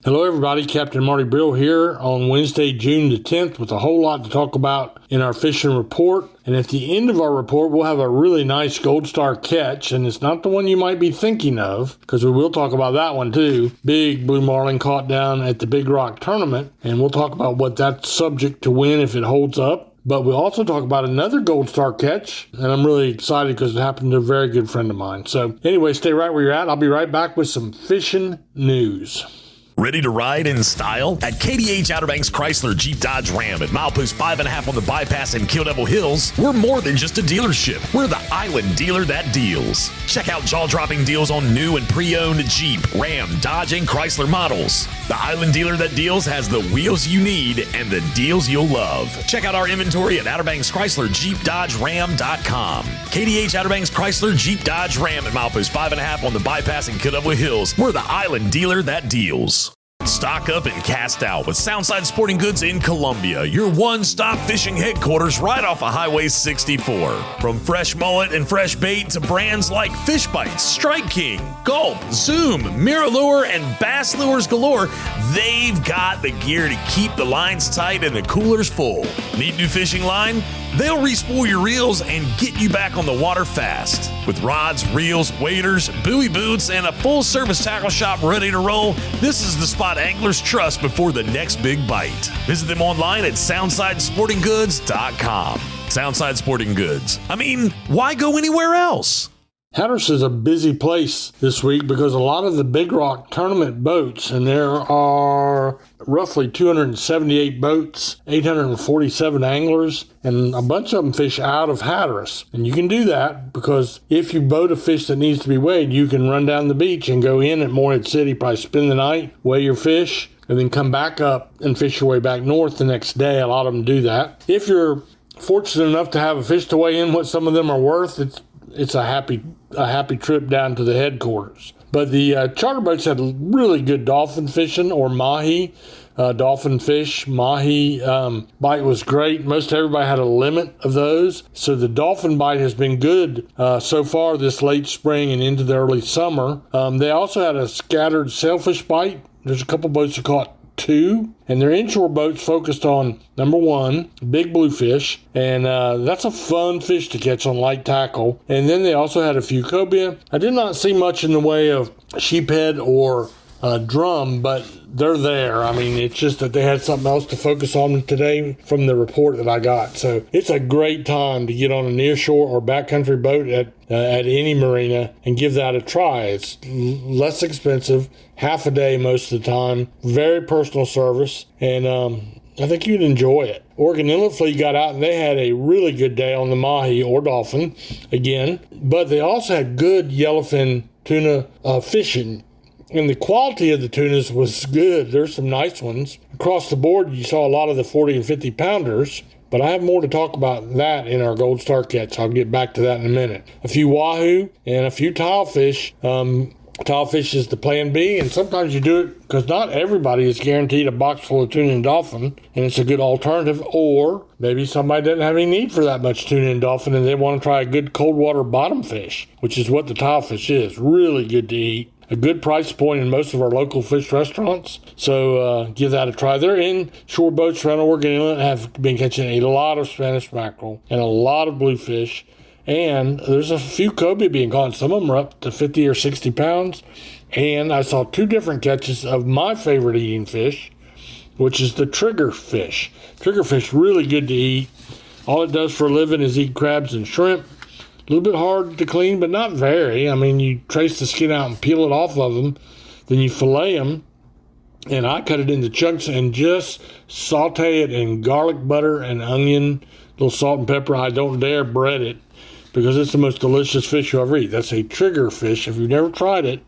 Hello everybody, Captain Marty Brill here on Wednesday, June the 10th with a whole lot to talk about in our fishing report. And at the end of our report, we'll have a really nice Gold Star catch, and it's not the one you might be thinking of, because we will talk about that one too. Big blue marlin caught down at the Big Rock tournament, and we'll talk about what that's subject to win if it holds up. But we'll also talk about another Gold Star catch, and I'm really excited because it happened to a very good friend of mine. So anyway, stay right where you're at. I'll be right back with some fishing news. Ready to ride in style? At KDH Outer Banks Chrysler Jeep Dodge Ram at milepost 5.5 on the bypass in Kill Devil Hills, we're more than just a dealership. We're the island dealer that deals. Check out jaw-dropping deals on new and pre-owned Jeep, Ram, Dodge, and Chrysler models. The island dealer that deals has the wheels you need and the deals you'll love. Check out our inventory at Outer Banks Chrysler Jeep Dodge Ram.com. KDH Outer Banks Chrysler Jeep Dodge Ram at milepost 5.5 on the bypass in Kill Devil Hills. We're the island dealer that deals. Stock up and cast out with Soundside Sporting Goods in Columbia, your one-stop fishing headquarters right off of Highway 64. From fresh mullet and fresh bait to brands like Fish Bites, Strike King, Gulp, Zoom, Mirror and Bass Lures galore, they've got the gear to keep the lines tight and the coolers full. Need new fishing line? They'll re-spool your reels and get you back on the water fast. With rods, reels, waders, buoy boots, and a full-service tackle shop ready to roll, this is the spot anglers trust before the next big bite. Visit them online at SoundsideSportingGoods.com. Soundside Sporting Goods. I mean, why go anywhere else? Hatteras is a busy place this week because a lot of the Big Rock tournament boats, and there are roughly 278 boats, 847 anglers, and a bunch of them fish out of Hatteras. And you can do that because if you boat a fish that needs to be weighed, you can run down the beach and go in at Morehead City, probably spend the night, weigh your fish, and then come back up and fish your way back north the next day. A lot of them do that. If you're fortunate enough to have a fish to weigh in what some of them are worth, it's a happy trip down to the headquarters. But the charter boats had really good dolphin fishing or mahi, dolphin fish. Mahi bite was great. Most everybody had a limit of those. So the dolphin bite has been good so far this late spring and into the early summer. They also had a scattered sailfish bite. There's a couple boats that caught 2, and their inshore boats focused on, number 1, big bluefish, and that's a fun fish to catch on light tackle. And then they also had a few cobia. I did not see much in the way of sheephead or drum, but they're there. I mean, it's just that they had something else to focus on today from the report that I got. So it's a great time to get on a nearshore or backcountry boat at any marina and give that a try. It's less expensive, half a day most of the time, very personal service, and I think you'd enjoy it. Oregon Inlet Fleet got out and they had a really good day on the mahi or dolphin again, but they also had good yellowfin tuna fishing. And the quality of the tunas was good. There's some nice ones. Across the board, you saw a lot of the 40 and 50 pounders, but I have more to talk about that in our Gold Star catch. I'll get back to that in a minute. A few wahoo and a few tilefish. Tilefish is the plan B, and sometimes you do it because not everybody is guaranteed a box full of tuna and dolphin, and it's a good alternative. Or maybe somebody doesn't have any need for that much tuna and dolphin, and they want to try a good cold water bottom fish, which is what the tilefish is. Really good to eat. A good price point in most of our local fish restaurants. So give that a try. Their inshore boats around Oregon Inlet have been catching a lot of Spanish mackerel and a lot of bluefish. And there's a few cobia being caught. Some of them are up to 50 or 60 pounds. And I saw 2 different catches of my favorite eating fish, which is the triggerfish. Triggerfish, really good to eat. All it does for a living is eat crabs and shrimp. A little bit hard to clean, but not very. I mean, you trace the skin out and peel it off of them. Then you fillet them. And I cut it into chunks and just saute it in garlic butter and onion, a little salt and pepper. I don't dare bread it because it's the most delicious fish you'll ever eat. That's a triggerfish. If you've never tried it,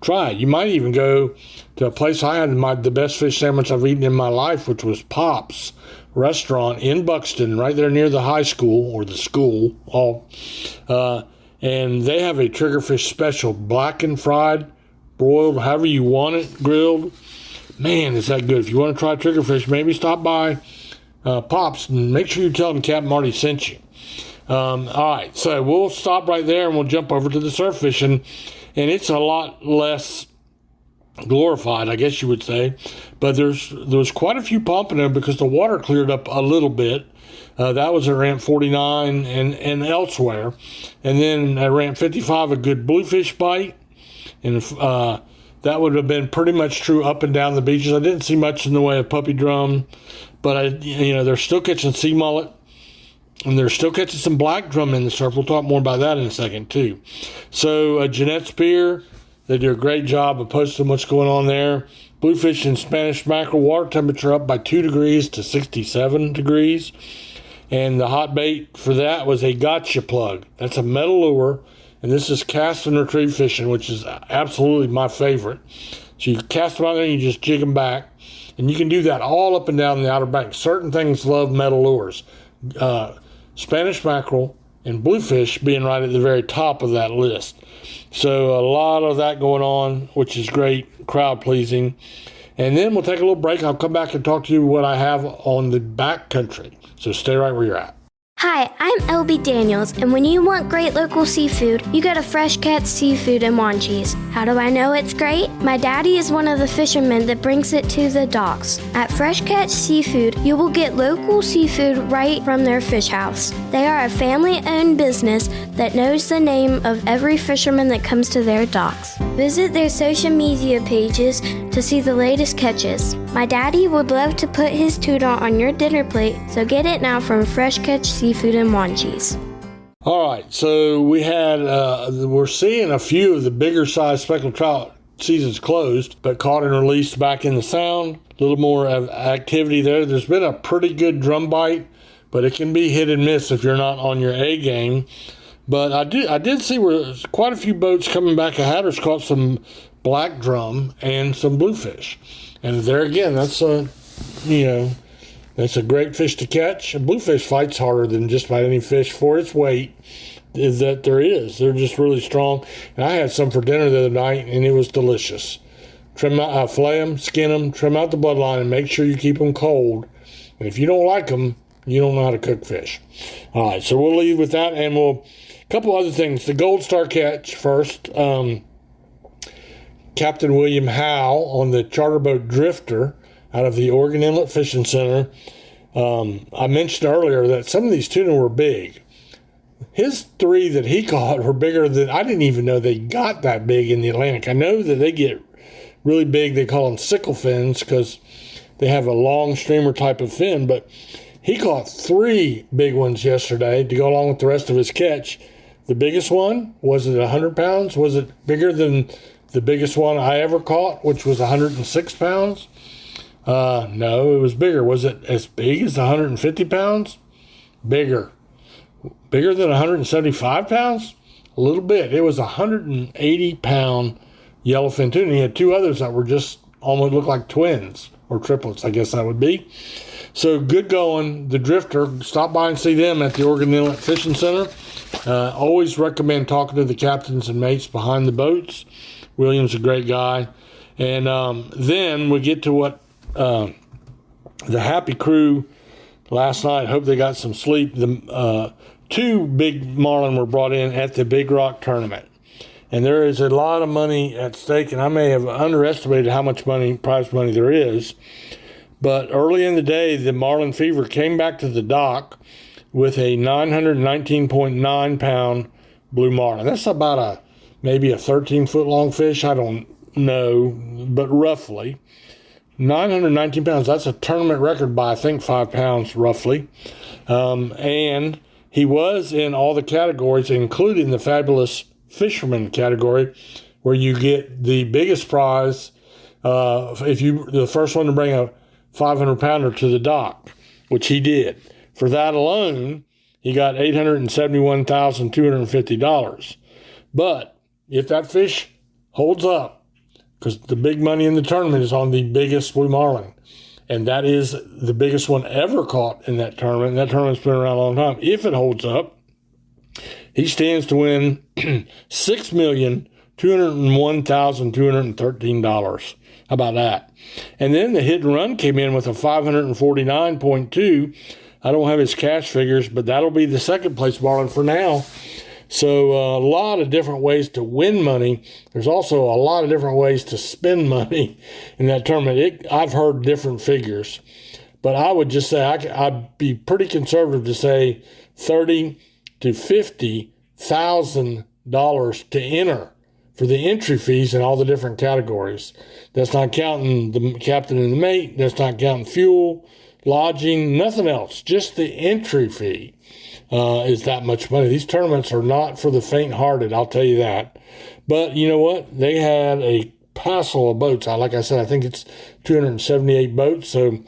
try it. You might even go to a place I had the best fish sandwich I've eaten in my life, which was Pop's Restaurant in Buxton, right there near the high school or the school. And they have a triggerfish special, blackened, fried, broiled, however you want it, grilled. Man, is that good. If you want to try triggerfish, maybe stop by Pop's and make sure you tell them Captain Marty sent you. All right, so we'll stop right there and we'll jump over to the surf fishing. And it's a lot less glorified, I guess you would say. But there was quite a few pumping them because the water cleared up a little bit. That was at ramp 49 and elsewhere. And then at ramp 55, a good bluefish bite. And that would have been pretty much true up and down the beaches. I didn't see much in the way of puppy drum, but they're still catching sea mullet. And they're still catching some black drum in the surf. We'll talk more about that in a second, too. So Jeanette's Pier, they do a great job of posting what's going on there. Bluefish and Spanish mackerel, water temperature up by 2 degrees to 67 degrees. And the hot bait for that was a gotcha plug. That's a metal lure. And this is cast and retrieve fishing, which is absolutely my favorite. So you cast them out there and you just jig them back. And you can do that all up and down the Outer Banks. Certain things love metal lures. Spanish mackerel and bluefish being right at the very top of that list. So a lot of that going on, which is great, crowd pleasing. And then we'll take a little break. I'll come back and talk to you what I have on the back country. So stay right where you're at. Hi, I'm LB Daniels, and when you want great local seafood, you go to Fresh Catch Seafood in Wanchese. How do I know it's great? My daddy is one of the fishermen that brings it to the docks. At Fresh Catch Seafood, you will get local seafood right from their fish house. They are a family-owned business that knows the name of every fisherman that comes to their docks. Visit their social media pages to see the latest catches. My daddy would love to put his tuna on your dinner plate, so get it now from Fresh Catch Seafood in Wanchese. All right, so we're seeing a few of the bigger size speckled trout. Season's closed, but caught and released back in the sound. A little more activity there. There's been a pretty good drum bite, but it can be hit and miss if you're not on your A game. But I did see where quite a few boats coming back. A Hatter's caught some black drum and some bluefish. And there again, that's a great fish to catch. A bluefish fights harder than just about any fish for its weight is that there is. They're just really strong. And I had some for dinner the other night, and it was delicious. Fillet them, skin them, trim out the bloodline, and make sure you keep them cold. And if you don't like them, you don't know how to cook fish. All right, so we'll leave with that, and a couple other things. The Gold Star catch first. Captain William Howe on the charter boat Drifter out of the Oregon Inlet Fishing Center. I mentioned earlier that some of these tuna were big. His 3 that he caught were bigger than, I didn't even know they got that big in the Atlantic. I know that they get really big. They call them sickle fins because they have a long streamer type of fin, but he caught 3 big ones yesterday to go along with the rest of his catch. The biggest one, was it 100 pounds? Was it bigger than the biggest one I ever caught, which was 106 pounds? No, it was bigger. Was it as big as 150 pounds? Bigger. Bigger than 175 pounds? A little bit. It was a 180-pound yellowfin tuna. He had 2 others that were just almost looked like twins or triplets, I guess that would be. So good going. The Drifter, stop by and see them at the Oregon Inlet Fishing Center. Always recommend talking to the captains and mates behind the boats. William's a great guy. And then we get to what the Happy Crew last night. Hope they got some sleep. The 2 big marlin were brought in at the Big Rock tournament. And there is a lot of money at stake, and I may have underestimated how much prize money there is. But early in the day, the Marlin Fever came back to the dock with a 919.9-pound blue marlin. That's about maybe a 13-foot long fish. I don't know, but roughly 919 pounds. That's a tournament record by, I think, 5 pounds roughly. And he was in all the categories, including the Fabulous Fisherman category, where you get the biggest prize if you're the first one to bring a 500-pounder to the dock, which he did. For that alone, he got $871,250. But if that fish holds up, because the big money in the tournament is on the biggest blue marlin, and that is the biggest one ever caught in that tournament. And that tournament's been around a long time. If it holds up, he stands to win $6,201,213. How about that? And then the Hit and Run came in with a 549.2. I don't have his cash figures, but that'll be the second place marlin for now. So a lot of different ways to win money. There's also a lot of different ways to spend money in that tournament. I've heard different figures, but I would just say I'd be pretty conservative to say $30,000 to $50,000 to enter for the entry fees in all the different categories. That's not counting the captain and the mate. That's not counting fuel, lodging, nothing else. Just the entry fee is that much money. These tournaments are not for the faint-hearted, I'll tell you that. But you know what? They had a passel of boats. Like I said, I think it's 278 boats, so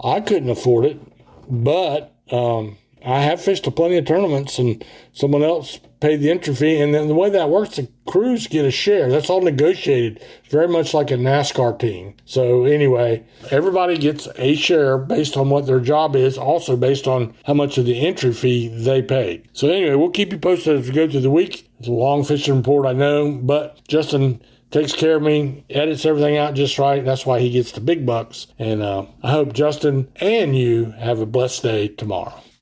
I couldn't afford it. But I have fished a plenty of tournaments, and someone else paid the entry fee. And then the way that works, the crews get a share. That's all negotiated, very much like a NASCAR team. So anyway, everybody gets a share based on what their job is, also based on how much of the entry fee they paid. So anyway, we'll keep you posted as we go through the week. It's a long fishing report, I know, but Justin takes care of me, edits everything out just right. That's why he gets the big bucks. And I hope Justin and you have a blessed day tomorrow.